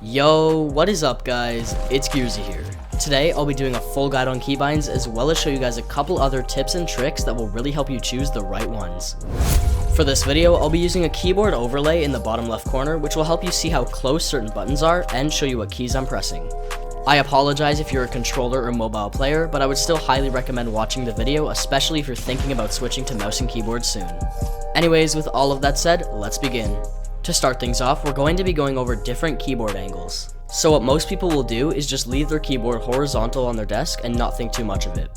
Yo, what is up guys? It's Geerzy here. Today I'll be doing a full guide on keybinds as well as show you guys a couple other tips and tricks that will really help you choose the right ones. For this video, I'll be using a keyboard overlay in the bottom left corner, which will help you see how close certain buttons are and show you what keys I'm pressing. I apologize if you're a controller or mobile player, but I would still highly recommend watching the video, especially if you're thinking about switching to mouse and keyboard soon. Anyways, with all of that said, let's begin. To start things off, we're going to be going over different keyboard angles. So what most people will do is just leave their keyboard horizontal on their desk and not think too much of it.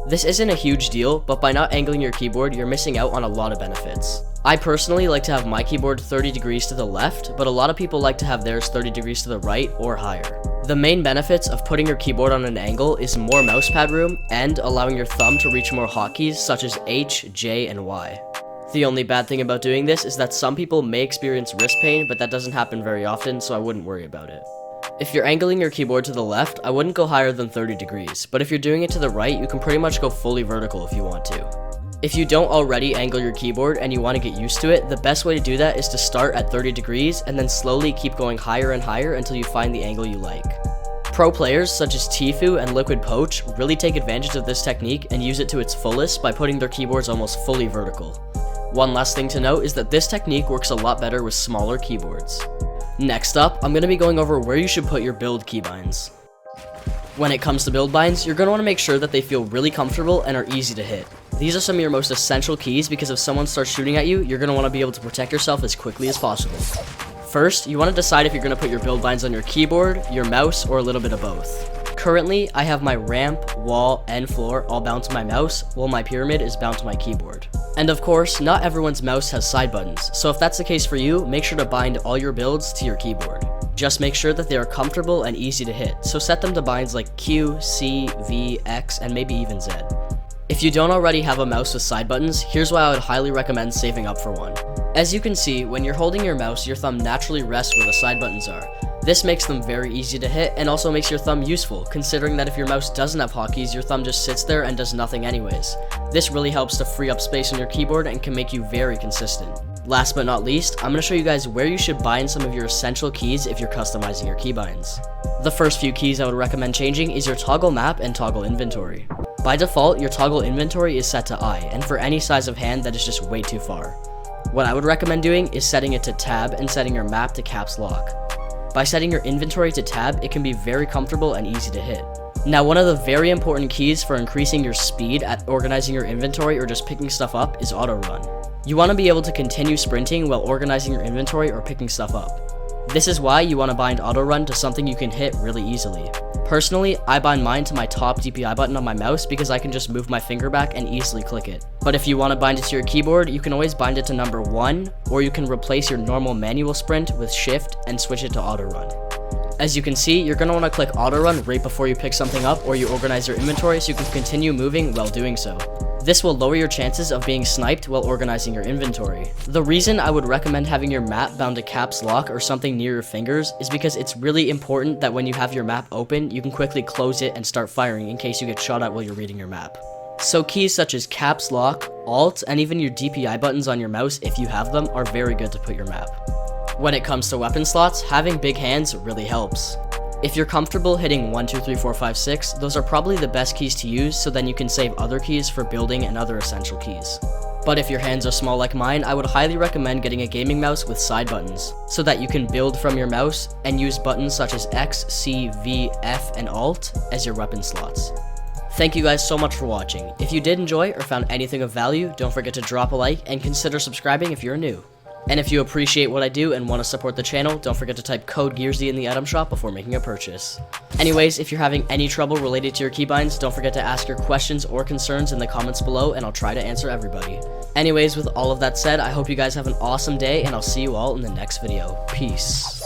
This isn't a huge deal, but by not angling your keyboard, you're missing out on a lot of benefits. I personally like to have my keyboard 30 degrees to the left, but a lot of people like to have theirs 30 degrees to the right or higher. The main benefits of putting your keyboard on an angle is more mousepad room and allowing your thumb to reach more hotkeys such as H, J, and Y. The only bad thing about doing this is that some people may experience wrist pain, but that doesn't happen very often, so I wouldn't worry about it. If you're angling your keyboard to the left, I wouldn't go higher than 30 degrees, but if you're doing it to the right, you can pretty much go fully vertical if you want to. If you don't already angle your keyboard and you want to get used to it, the best way to do that is to start at 30 degrees and then slowly keep going higher and higher until you find the angle you like. Pro players such as Tfue and Liquid Poach really take advantage of this technique and use it to its fullest by putting their keyboards almost fully vertical. One last thing to note is that this technique works a lot better with smaller keyboards. Next up, I'm going to be going over where you should put your build keybinds. When it comes to build binds, you're going to want to make sure that they feel really comfortable and are easy to hit. These are some of your most essential keys because if someone starts shooting at you, you're going to want to be able to protect yourself as quickly as possible. First, you want to decide if you're going to put your build binds on your keyboard, your mouse, or a little bit of both. Currently, I have my ramp, wall, and floor all bound to my mouse, while my pyramid is bound to my keyboard. And of course, not everyone's mouse has side buttons, so if that's the case for you, make sure to bind all your builds to your keyboard. Just make sure that they are comfortable and easy to hit, so set them to binds like Q, C, V, X, and maybe even Z. If you don't already have a mouse with side buttons, here's why I would highly recommend saving up for one. As you can see, when you're holding your mouse, your thumb naturally rests where the side buttons are. This makes them very easy to hit and also makes your thumb useful, considering that if your mouse doesn't have hotkeys, your thumb just sits there and does nothing anyways. This really helps to free up space on your keyboard and can make you very consistent. Last but not least, I'm going to show you guys where you should bind some of your essential keys if you're customizing your keybinds. The first few keys I would recommend changing is your toggle map and toggle inventory. By default, your toggle inventory is set to I, and for any size of hand that is just way too far. What I would recommend doing is setting it to tab and setting your map to caps lock. By setting your inventory to tab, it can be very comfortable and easy to hit. Now, one of the very important keys for increasing your speed at organizing your inventory or just picking stuff up is auto run. You want to be able to continue sprinting while organizing your inventory or picking stuff up. This is why you want to bind auto run to something you can hit really easily. Personally, I bind mine to my top DPI button on my mouse because I can just move my finger back and easily click it. But if you want to bind it to your keyboard, you can always bind it to number 1, or you can replace your normal manual sprint with shift and switch it to auto run. As you can see, you're going to want to click auto run right before you pick something up or you organize your inventory so you can continue moving while doing so. This will lower your chances of being sniped while organizing your inventory. The reason I would recommend having your map bound to caps lock or something near your fingers is because it's really important that when you have your map open, you can quickly close it and start firing in case you get shot at while you're reading your map. So keys such as caps lock, alt, and even your DPI buttons on your mouse, if you have them, are very good to put your map. When it comes to weapon slots, having big hands really helps. If you're comfortable hitting 1, 2, 3, 4, 5, 6, those are probably the best keys to use so then you can save other keys for building and other essential keys. But if your hands are small like mine, I would highly recommend getting a gaming mouse with side buttons so that you can build from your mouse and use buttons such as X, C, V, F, and Alt as your weapon slots. Thank you guys so much for watching. If you did enjoy or found anything of value, don't forget to drop a like and consider subscribing if you're new. And if you appreciate what I do and want to support the channel, don't forget to type code Geerzy in the item shop before making a purchase. Anyways, if you're having any trouble related to your keybinds, don't forget to ask your questions or concerns in the comments below and I'll try to answer everybody. Anyways, with all of that said, I hope you guys have an awesome day and I'll see you all in the next video. Peace.